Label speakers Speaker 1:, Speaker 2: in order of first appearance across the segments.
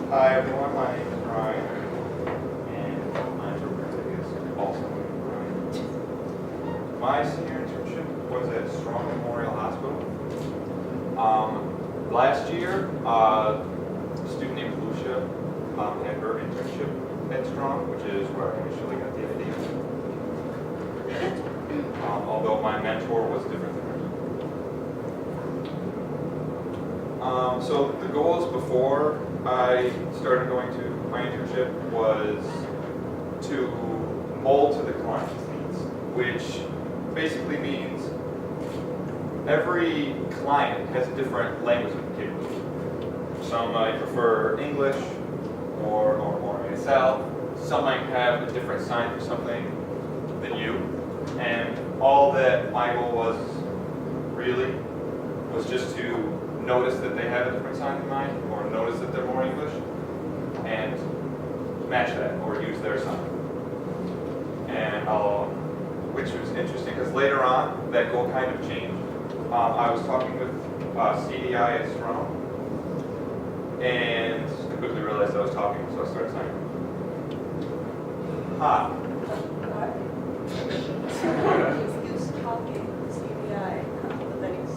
Speaker 1: Hi everyone, my name is Ryan, and my interpreter is also Ryan. My senior internship was at Strong Memorial Hospital. Last year, a student named Lucia had her internship at Strong, which is where I initially got the idea. Although my mentor was different than her. So the goals before I started going to my internship was to mold to the client's needs, which basically means every client has a different language capability. Some might prefer English or more ASL. Some might have a different sign for something than you. And all that my goal was really was just to notice that they have a different sign than mine, or notice that they're more English, and match that, or use their sign. And which was interesting, because later on, that goal kind of changed. I was talking with CDI at Strong, and I quickly realized I was talking, so I started signing. Hi.
Speaker 2: Excuse talking, CBI, the things.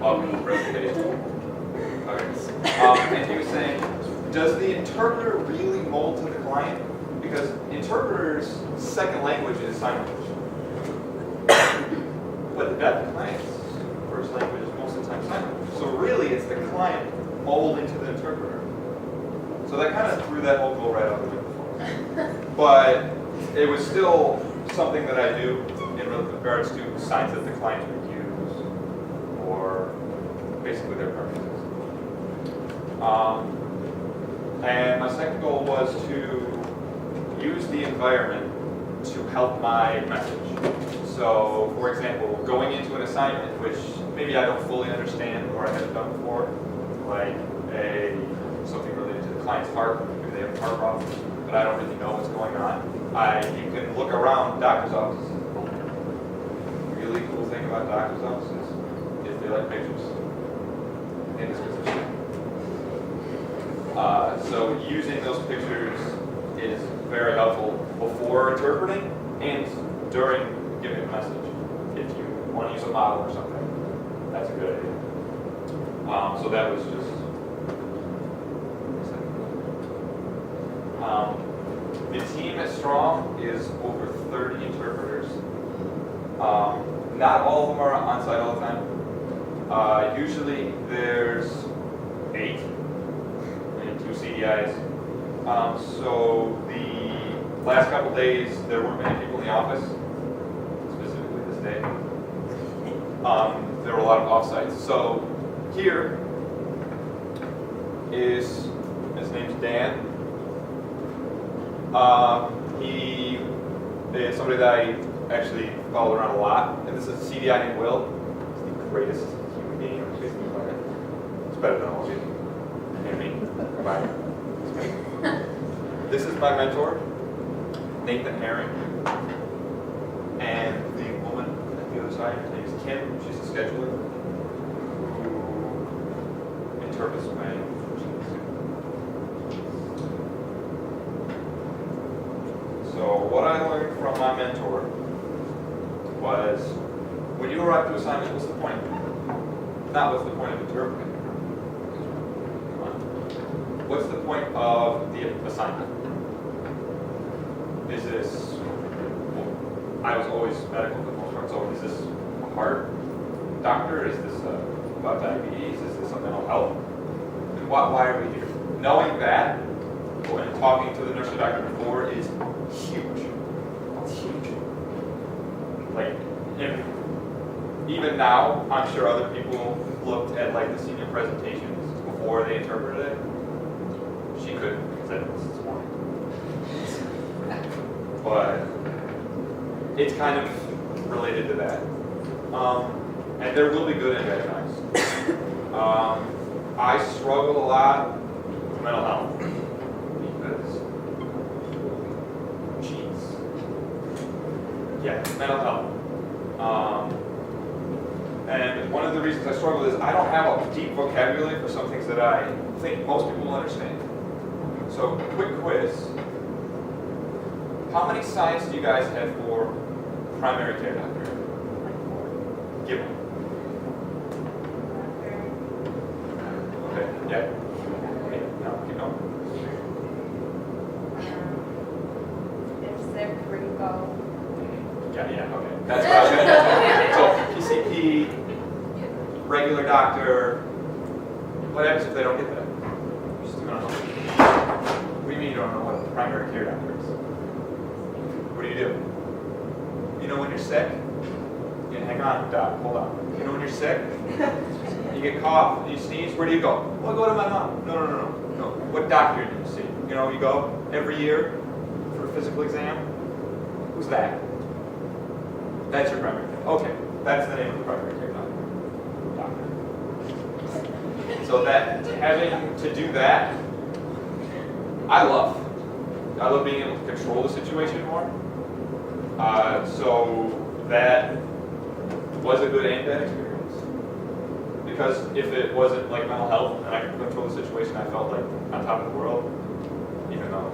Speaker 1: Welcome to the presentation. Okay. And he was saying, does the interpreter really mold to the client? Because interpreters' second language is sign language. But the client's first language is most of the time sign language. So really, it's the client molding to the interpreter. So that kind of threw that whole goal right out the window for us. But it was still something that I do in regards to signs that the client would use, or basically their preferences. And my second goal was to use the environment to help my message. So, for example, going into an assignment which maybe I don't fully understand or I haven't done before, like something related to the client's heart, maybe they have a heart problem, but I don't really know what's going on. You can look around doctor's offices. The really cool thing about doctor's offices is they like pictures in this position. So using those pictures is very helpful before interpreting and during giving a message. If you want to use a model or something, that's a good idea. So that was just the team at Strong is over 30 interpreters. Not all of them are on site all the time. Usually there's 8 and 2 CDIs. So the last couple days there weren't many people in the office, specifically this day. There were a lot of offsites. So here is, his name's Dan. He is somebody that I actually followed around a lot, and this is a CDI named Will. He's the greatest human being on the face of the planet. It's better than all of you and me. Bye. This is my mentor, Nathan Herring, and the woman at the other side, her name is Kim. She's a scheduler who interprets my questions. So what I learned from my mentor was, when you arrive to assignment, what's the point? Not what's the point of interpreting. What's the point of the assignment? Is this, well, I was always medical for the most part, so is this a heart doctor? Is this about diabetes? Is this a mental health? And why are we here? Knowing that, and talking to the nurse or doctor before is huge. It's huge. Like, even now, I'm sure other people looked at like the senior presentations before they interpreted it. She couldn't say this morning. But it's kind of related to that. And there will be good and bad times. I struggle a lot with mental health because, mental health. And one of the reasons I struggle is I don't have a deep vocabulary for some things that I think most people will understand. So, quick quiz. How many signs do you guys have for primary care doctor? Give them. Okay, yeah. Okay, no, keep going.
Speaker 2: If sick, where you go.
Speaker 1: Yeah, okay. That's what I was going to say. So, PCP, regular doctor, what happens if they don't get that? You still don't know. What do you mean you don't know what a primary care doctor is? What do? You know when you're sick? Yeah, hang on, doc, hold on. You know when you're sick? You get cough, you sneeze, where do you go? Well, I go to my mom. No. What doctor do you see? You know, you go every year for a physical exam. Who's that? That's your primary care. Okay, that's the name of the primary care doctor. So that, having to do that, I love being able to control the situation more. So that was a good and bad experience. Because if it wasn't like mental health and I could control the situation, I felt like on top of the world, even though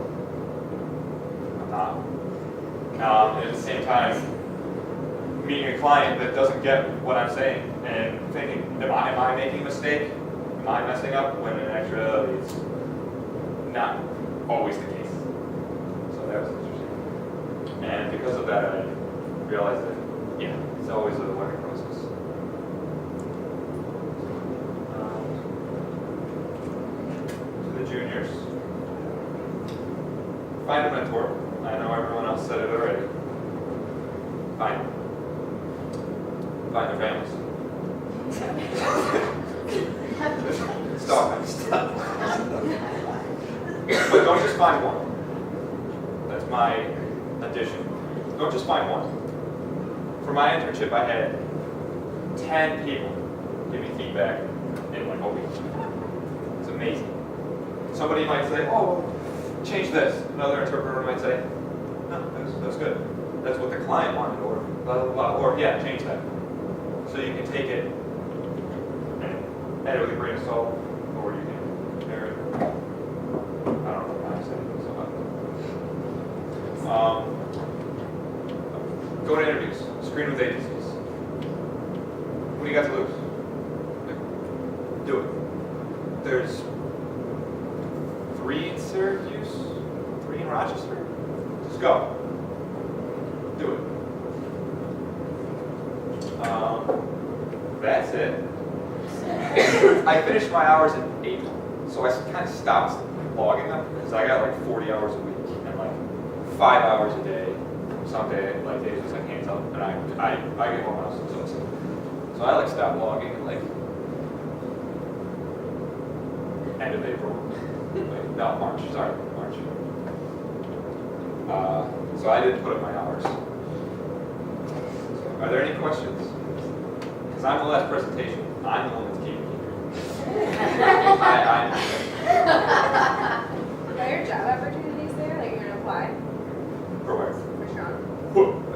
Speaker 1: I'm not. And at the same time, meeting a client that doesn't get what I'm saying and thinking, am I making a mistake? Am I messing up? When in actuality it's not always the case. So that was interesting. And because of that, I realized that, yeah, it's always a learning process. To the juniors, find a mentor. I know everyone else said it already. Find their families. Stop. But don't just find one. That's my addition. Don't just find one. For my internship, I had 10 people give me feedback in like a week. It's amazing. Somebody might say, oh, change this. Another interpreter might say, no, that's good. That's what the client wanted, or blah, blah, blah, or yeah, change that. So you can take it and edit with a grain of salt, or you can compare it. I don't know how to say it. Go to interviews. Screen with agencies. What do you got to lose? Do it. There's 3 in Syracuse, 3 in Rochester. Just go. Do it. That's it. I finished my hours in April, so I kind of stopped logging them because I got like 40 hours a week and like 5 hours a day. Some days just like hands up, and I get home house, so I like stopped logging at like end of April. No, March. Sorry, March. So I didn't put up my hours. Are there any questions? Because I'm the last presentation. I'm the one that's keeping you here.
Speaker 2: Are there job opportunities there? Like you're gonna apply?
Speaker 1: For where?
Speaker 2: For Strong?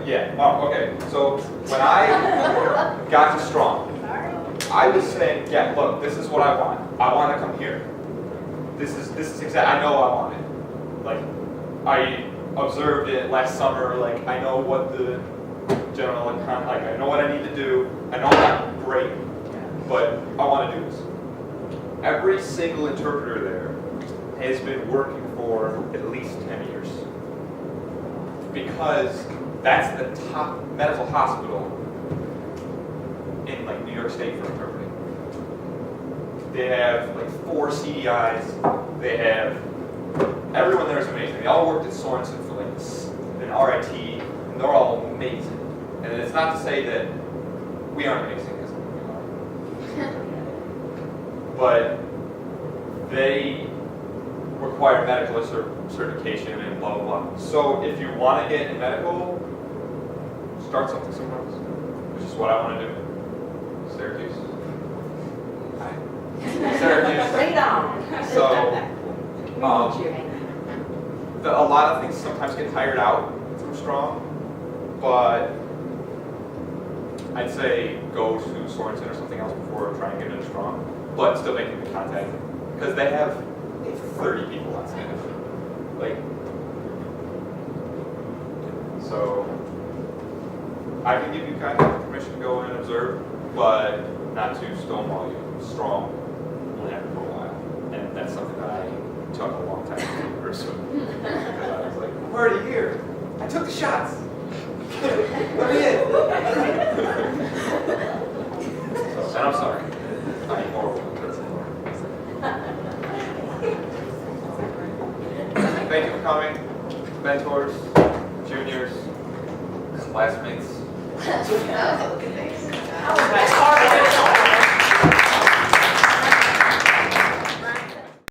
Speaker 1: Yeah. Oh, okay. So when I got to Strong,
Speaker 2: Sorry.
Speaker 1: I was saying, yeah, look, this is what I want. I want to come here. This is exactly. I know I want it. Like I observed it last summer. Like I know what the general like I know what I need to do. I know I'm not great, but I want to do this. Every single interpreter there has been working for at least 10 years because that's the top medical hospital in like New York State for interpreting. They have like 4 CDIs. They have everyone there is amazing. They all worked at Sorensen for like an RIT, and they're all amazing. And it's not to say that we aren't amazing, because we are. But they require medical certification and blah, blah, blah. So if you want to get in medical, start something somewhere else, which is what I want to do. Syracuse. Hi. Syracuse.
Speaker 2: Right on.
Speaker 1: So, a lot of things sometimes get hired out from Strong, but I'd say go to Sorensen or something else before trying to get into Strong, but still making the contact because they have 30 people on staff. Like, so I can give you contact information to go in and observe, but not to stonewall you. Strong will have it for a while, and that's something that I took a long time to pursue. Because I was like, I'm already here. I took the shots. Let me in. So, and I'm sorry. I'm horrible. Thank you for coming, mentors, juniors, classmates.
Speaker 3: That was my